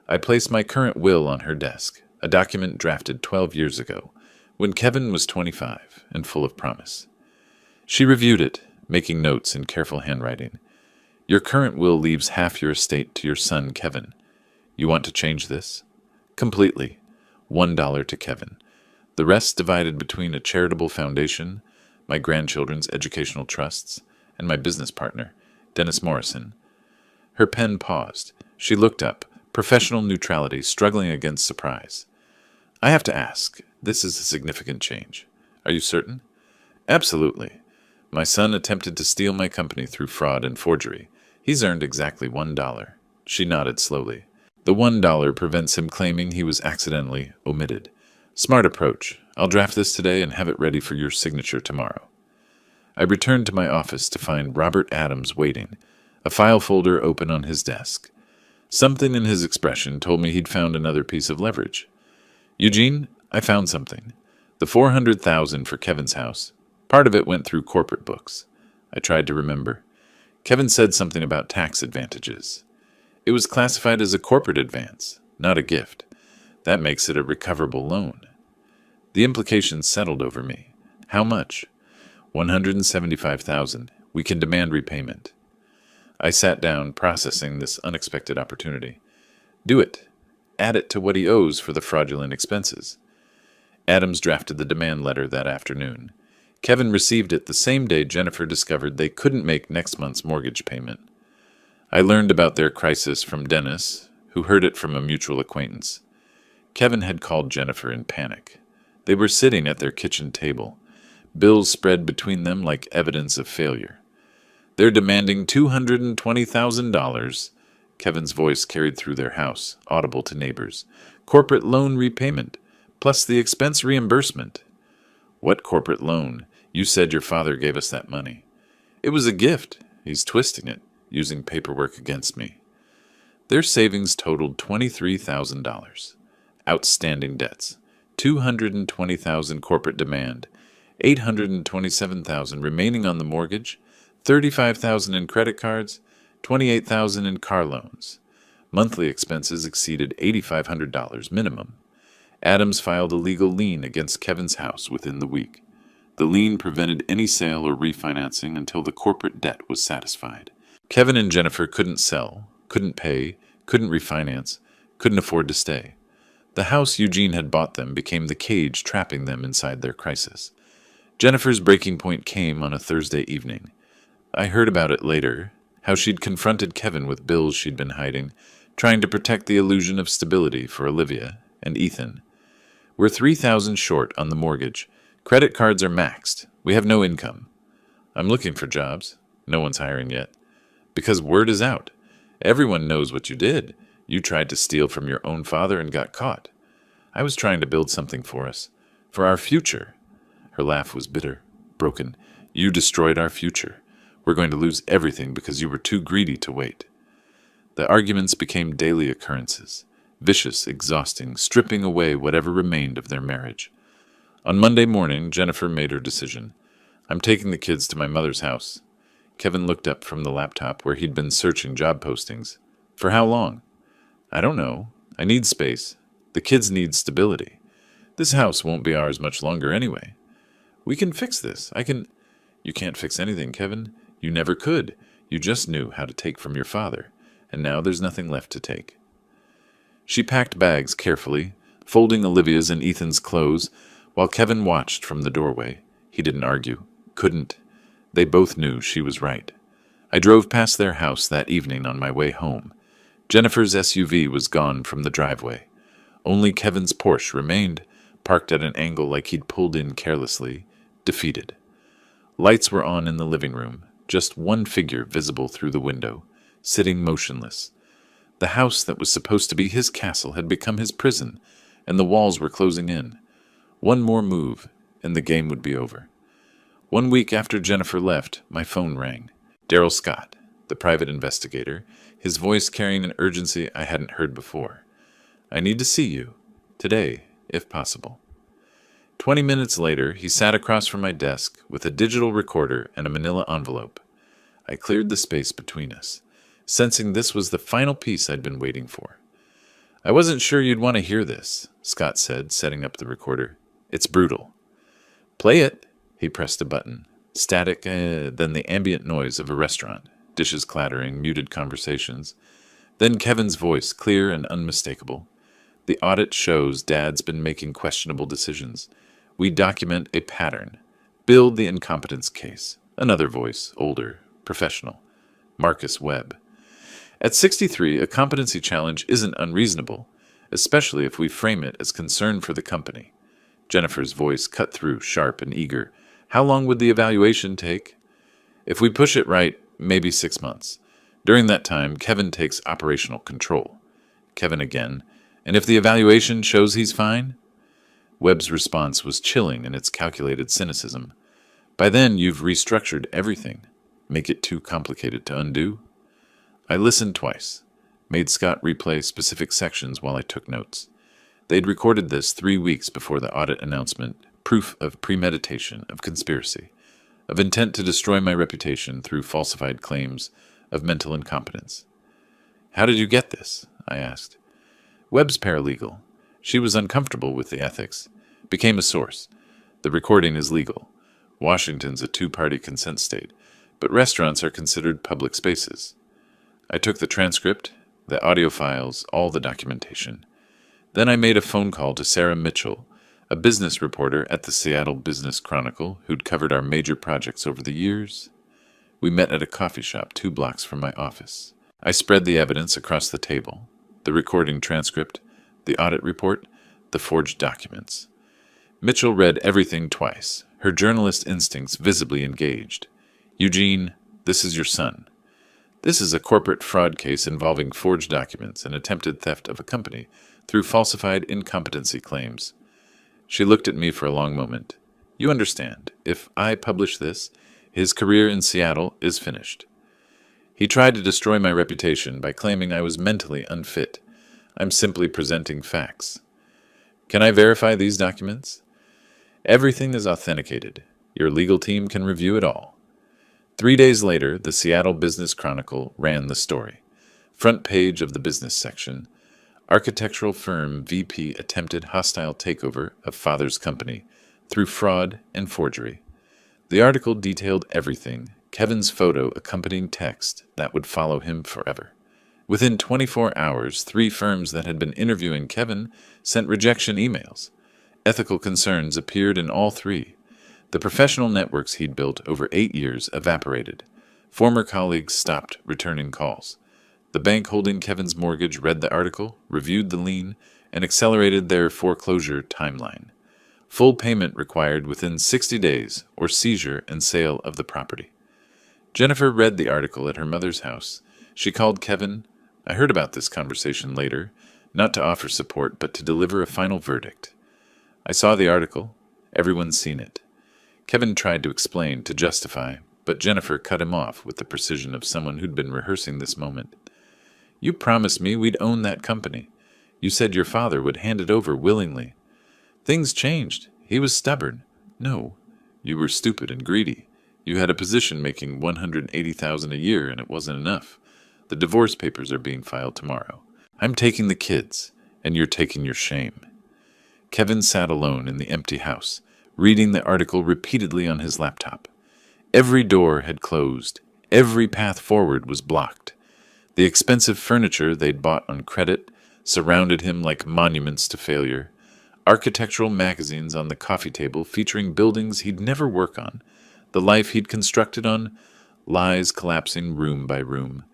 A: I placed my current will on her desk, a document drafted 12 years ago, when Kevin was 25 and full of promise. She reviewed it, making notes in careful handwriting. "Your current will leaves half your estate to your son, Kevin. You want to change this?" "Completely. $1 to Kevin. The rest divided between a charitable foundation, my grandchildren's educational trusts, and my business partner, Dennis Morrison." Her pen paused. She looked up, professional neutrality struggling against surprise. "I have to ask. This is a significant change. Are you certain?" "Absolutely. My son attempted to steal my company through fraud and forgery. He's earned exactly $1. She nodded slowly. "The $1 prevents him claiming he was accidentally omitted. Smart approach. I'll draft this today and have it ready for your signature tomorrow." I returned to my office to find Robert Adams waiting, a file folder open on his desk. Something in his expression told me he'd found another piece of leverage. "Eugene, I found something. The $400,000 for Kevin's house. Part of it went through corporate books." I tried to remember. Kevin said something about tax advantages. "It was classified as a corporate advance, not a gift. That makes it a recoverable loan." The implications settled over me. "How much?" $175,000. We can demand repayment." I sat down, processing this unexpected opportunity. "Do it. Add it to what he owes for the fraudulent expenses." Adams drafted the demand letter that afternoon. Kevin received it the same day Jennifer discovered they couldn't make next month's mortgage payment. I learned about their crisis from Dennis, who heard it from a mutual acquaintance. Kevin had called Jennifer in panic. They were sitting at their kitchen table, bills spread between them like evidence of failure. "They're demanding $220,000. Kevin's voice carried through their house, audible to neighbors. "Corporate loan repayment. plus the expense reimbursement. What corporate loan? You said your father gave us that money. It was a gift. He's twisting it, using paperwork against me. Their savings totaled $23,000. Outstanding debts, $220,000 corporate demand, $827,000 remaining on the mortgage, $35,000 in credit cards, $28,000 in car loans. Monthly expenses exceeded $8,500 minimum. Adams filed a legal lien against Kevin's house within the week. The lien prevented any sale or refinancing until the corporate debt was satisfied. Kevin and Jennifer couldn't sell, couldn't pay, couldn't refinance, couldn't afford to stay. The house Eugene had bought them became the cage trapping them inside their crisis. Jennifer's breaking point came on a Thursday evening. I heard about it later, how she'd confronted Kevin with bills she'd been hiding, trying to protect the illusion of stability for Olivia and Ethan. We're $3,000 short on the mortgage. Credit cards are maxed. We have no income. I'm looking for jobs. No one's hiring yet. Because word is out. Everyone knows what you did. You tried to steal from your own father and got caught. I was trying to build something for us. For our future. Her laugh was bitter, broken. You destroyed our future. We're going to lose everything because you were too greedy to wait. The arguments became daily occurrences. Vicious, exhausting, stripping away whatever remained of their marriage. On Monday morning, Jennifer made her decision. I'm taking the kids to my mother's house. Kevin looked up from the laptop where he'd been searching job postings. For how long? I don't know. I need space. The kids need stability. This house won't be ours much longer anyway. We can fix this. You can't fix anything, Kevin. You never could. You just knew how to take from your father, and now there's nothing left to take. She packed bags carefully, folding Olivia's and Ethan's clothes, while Kevin watched from the doorway. He didn't argue. Couldn't. They both knew she was right. I drove past their house that evening on my way home. Jennifer's SUV was gone from the driveway. Only Kevin's Porsche remained, parked at an angle like he'd pulled in carelessly, defeated. Lights were on in the living room, just one figure visible through the window, sitting motionless. The house that was supposed to be his castle had become his prison, and the walls were closing in. One more move, and the game would be over. 1 week after Jennifer left, my phone rang. Daryl Scott, the private investigator, his voice carrying an urgency I hadn't heard before. I need to see you. Today, if possible. 20 minutes later, he sat across from my desk with a digital recorder and a manila envelope. I cleared the space between us, sensing this was the final piece I'd been waiting for. I wasn't sure you'd want to hear this, Scott said, setting up the recorder. It's brutal. Play it. He pressed a button. Static, then the ambient noise of a restaurant, dishes clattering, muted conversations. Then Kevin's voice, clear and unmistakable. The audit shows Dad's been making questionable decisions. We document a pattern. Build the incompetence case. Another voice, older, professional. Marcus Webb. At 63, a competency challenge isn't unreasonable, especially if we frame it as concern for the company. Jennifer's voice cut through, sharp and eager. How long would the evaluation take? If we push it right, maybe 6 months. During that time, Kevin takes operational control. Kevin again. And if the evaluation shows he's fine? Webb's response was chilling in its calculated cynicism. By then, you've restructured everything. Make it too complicated to undo? I listened twice, made Scott replay specific sections while I took notes. They'd recorded this 3 weeks before the audit announcement, proof of premeditation, of conspiracy, of intent to destroy my reputation through falsified claims of mental incompetence. How did you get this? I asked. Webb's paralegal. She was uncomfortable with the ethics. Became a source. The recording is legal. Washington's a two-party consent state, but restaurants are considered public spaces. I took the transcript, the audio files, all the documentation. Then I made a phone call to Sarah Mitchell, a business reporter at the Seattle Business Chronicle who'd covered our major projects over the years. We met at a coffee shop 2 blocks from my office. I spread the evidence across the table. The recording transcript, the audit report, the forged documents. Mitchell read everything twice, her journalist instincts visibly engaged. Eugene, this is your son. This is a corporate fraud case involving forged documents and attempted theft of a company through falsified incompetency claims. She looked at me for a long moment. You understand, if I publish this, his career in Seattle is finished. He tried to destroy my reputation by claiming I was mentally unfit. I'm simply presenting facts. Can I verify these documents? Everything is authenticated. Your legal team can review it all. 3 days later, the Seattle Business Chronicle ran the story. Front page of the business section. Architectural firm VP attempted hostile takeover of father's company through fraud and forgery. The article detailed everything, Kevin's photo accompanying text that would follow him forever. Within 24 hours, 3 firms that had been interviewing Kevin sent rejection emails. Ethical concerns appeared in all 3. The professional networks he'd built over 8 years evaporated. Former colleagues stopped returning calls. The bank holding Kevin's mortgage read the article, reviewed the lien, and accelerated their foreclosure timeline. Full payment required within 60 days or seizure and sale of the property. Jennifer read the article at her mother's house. She called Kevin. I heard about this conversation later, not to offer support, but to deliver a final verdict. I saw the article. Everyone's seen it. Kevin tried to explain, to justify, but Jennifer cut him off with the precision of someone who'd been rehearsing this moment. You promised me we'd own that company. You said your father would hand it over willingly. Things changed. He was stubborn. No, you were stupid and greedy. You had a position making $180,000 a year, and it wasn't enough. The divorce papers are being filed tomorrow. I'm taking the kids, and you're taking your shame. Kevin sat alone in the empty house, reading the article repeatedly on his laptop. Every door had closed. Every path forward was blocked. The expensive furniture they'd bought on credit surrounded him like monuments to failure. Architectural magazines on the coffee table featuring buildings he'd never work on. The life he'd constructed on lies collapsing room by room.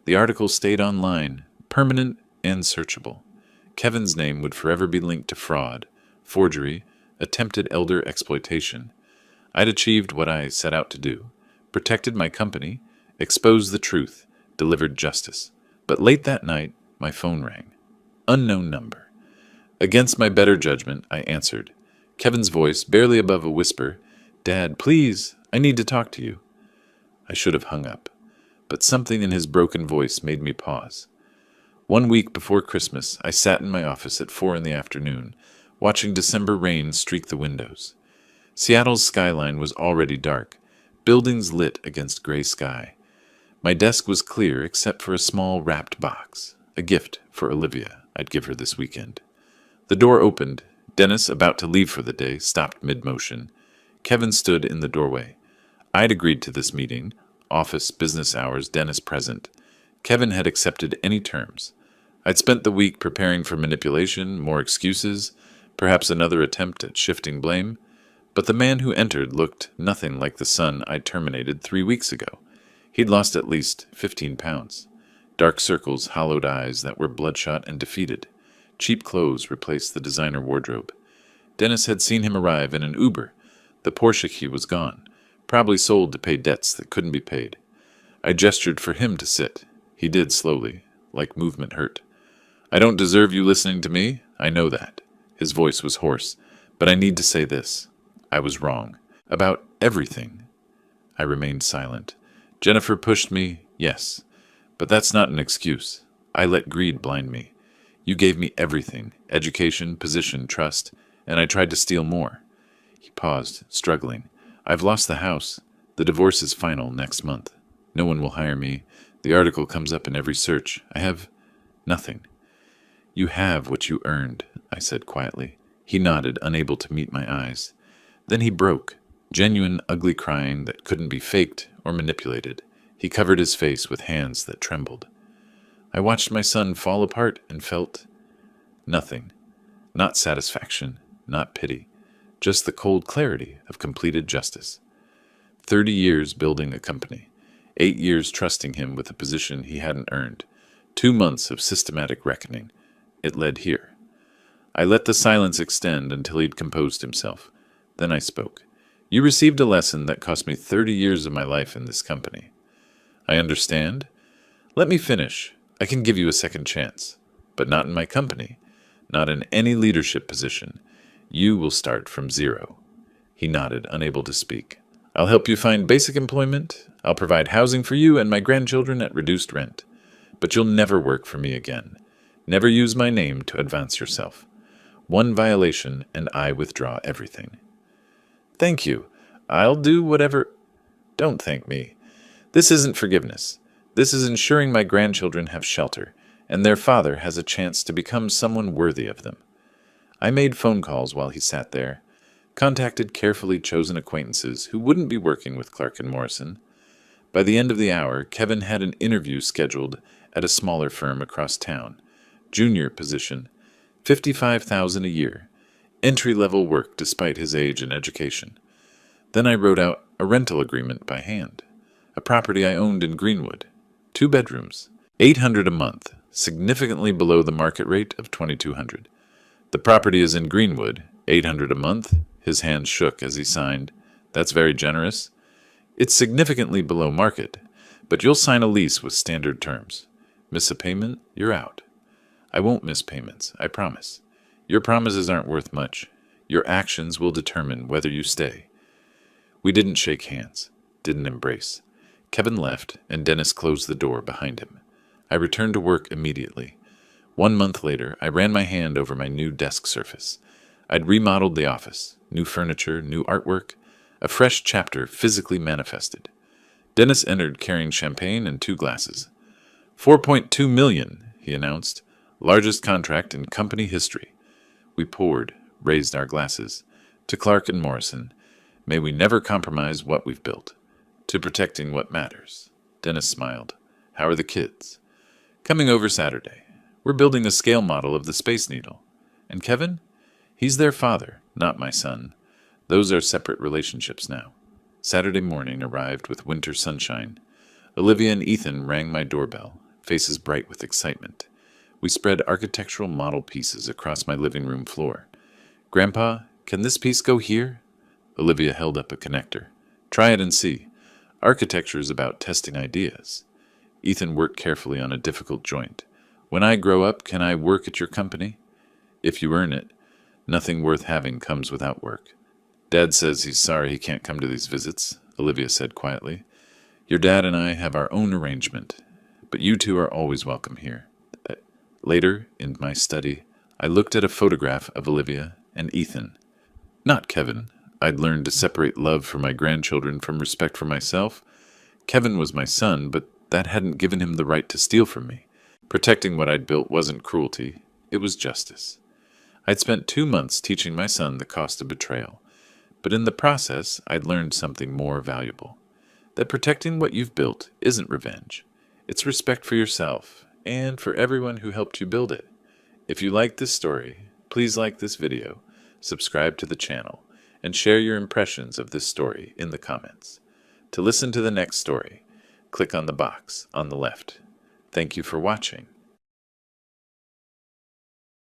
A: The article stayed online, permanent and searchable. Kevin's name would forever be linked to fraud, forgery, attempted elder exploitation. I'd achieved what I set out to do, protected my company, exposed the truth, delivered justice. But late that night, my phone rang. Unknown number. Against my better judgment, I answered. Kevin's voice, barely above a whisper, Dad, please, I need to talk to you. I should have hung up, but something in his broken voice made me pause. 1 week before Christmas, I sat in my office at 4 p.m, watching December rain streak the windows. Seattle's skyline was already dark, buildings lit against gray sky. My desk was clear except for a small wrapped box, a gift for Olivia I'd give her this weekend. The door opened. Dennis, about to leave for the day, stopped mid-motion. Kevin stood in the doorway. I'd agreed to this meeting, office business hours, Dennis present. Kevin had accepted any terms. I'd spent the week preparing for manipulation, more excuses, perhaps another attempt at shifting blame, but the man who entered looked nothing like the son I'd terminated 3 weeks ago. He'd lost at least 15 pounds. Dark circles, hollowed eyes that were bloodshot and defeated. Cheap clothes replaced the designer wardrobe. Dennis had seen him arrive in an Uber. The Porsche key was gone, probably sold to pay debts that couldn't be paid. I gestured for him to sit. He did slowly, like movement hurt. I don't deserve you listening to me. I know that. His voice was hoarse. But I need to say this. I was wrong. About everything. I remained silent. Jennifer pushed me, yes. But that's not an excuse. I let greed blind me. You gave me everything, education, position, trust, and I tried to steal more. He paused, struggling. I've lost the house. The divorce is final next month. No one will hire me. The article comes up in every search. I have nothing. You have what you earned, I said quietly. He nodded, unable to meet my eyes. Then he broke, genuine, ugly crying that couldn't be faked or manipulated. He covered his face with hands that trembled. I watched my son fall apart and felt nothing. Not satisfaction, not pity, just the cold clarity of completed justice. 30 years building a company, 8 years trusting him with a position he hadn't earned, 2 months of systematic reckoning. It led here. I let the silence extend until he'd composed himself. Then I spoke. You received a lesson that cost me 30 years of my life in this company. I understand. Let me finish. I can give you a second chance. But not in my company. Not in any leadership position. You will start from zero. He nodded, unable to speak. I'll help you find basic employment. I'll provide housing for you and my grandchildren at reduced rent. But you'll never work for me again. Never use my name to advance yourself. One violation, and I withdraw everything. Thank you. I'll do whatever. Don't thank me. This isn't forgiveness. This is ensuring my grandchildren have shelter, and their father has a chance to become someone worthy of them. I made phone calls while he sat there, contacted carefully chosen acquaintances who wouldn't be working with Clark and Morrison. By the end of the hour, Kevin had an interview scheduled at a smaller firm across town. Junior position, $55,000 a year. Entry-level work despite his age and education. Then I wrote out a rental agreement by hand. A property I owned in Greenwood. 2 bedrooms. $800 a month, significantly below the market rate of $2,200. The property is in Greenwood. $800 a month. His hands shook as he signed. That's very generous. It's significantly below market, but you'll sign a lease with standard terms. Miss a payment, you're out. I won't miss payments, I promise. Your promises aren't worth much. Your actions will determine whether you stay. We didn't shake hands, didn't embrace. Kevin left, and Dennis closed the door behind him. I returned to work immediately. 1 month later, I ran my hand over my new desk surface. I'd remodeled the office, new furniture, new artwork, a fresh chapter physically manifested. Dennis entered carrying champagne and 2 glasses. $4.2 million, he announced. Largest contract in company history. We poured, raised our glasses. To Clark and Morrison, may we never compromise what we've built. To protecting what matters. Dennis smiled. How are the kids? Coming over Saturday. We're building a scale model of the Space Needle. And Kevin? He's their father, not my son. Those are separate relationships now. Saturday morning arrived with winter sunshine. Olivia and Ethan rang my doorbell, faces bright with excitement. We spread architectural model pieces across my living room floor. Grandpa, can this piece go here? Olivia held up a connector. Try it and see. Architecture is about testing ideas. Ethan worked carefully on a difficult joint. When I grow up, can I work at your company? If you earn it. Nothing worth having comes without work. Dad says he's sorry he can't come to these visits, Olivia said quietly. Your dad and I have our own arrangement, but you two are always welcome here. Later, in my study, I looked at a photograph of Olivia and Ethan. Not Kevin. I'd learned to separate love for my grandchildren from respect for myself. Kevin was my son, but that hadn't given him the right to steal from me. Protecting what I'd built wasn't cruelty. It was justice. I'd spent 2 months teaching my son the cost of betrayal, but in the process, I'd learned something more valuable. That protecting what you've built isn't revenge. It's respect for yourself and for everyone who helped you build it. If you like this story, please like this video, subscribe to the channel, and share your impressions of this story in the comments. To listen to the next story, click on the box on the left. Thank you for watching.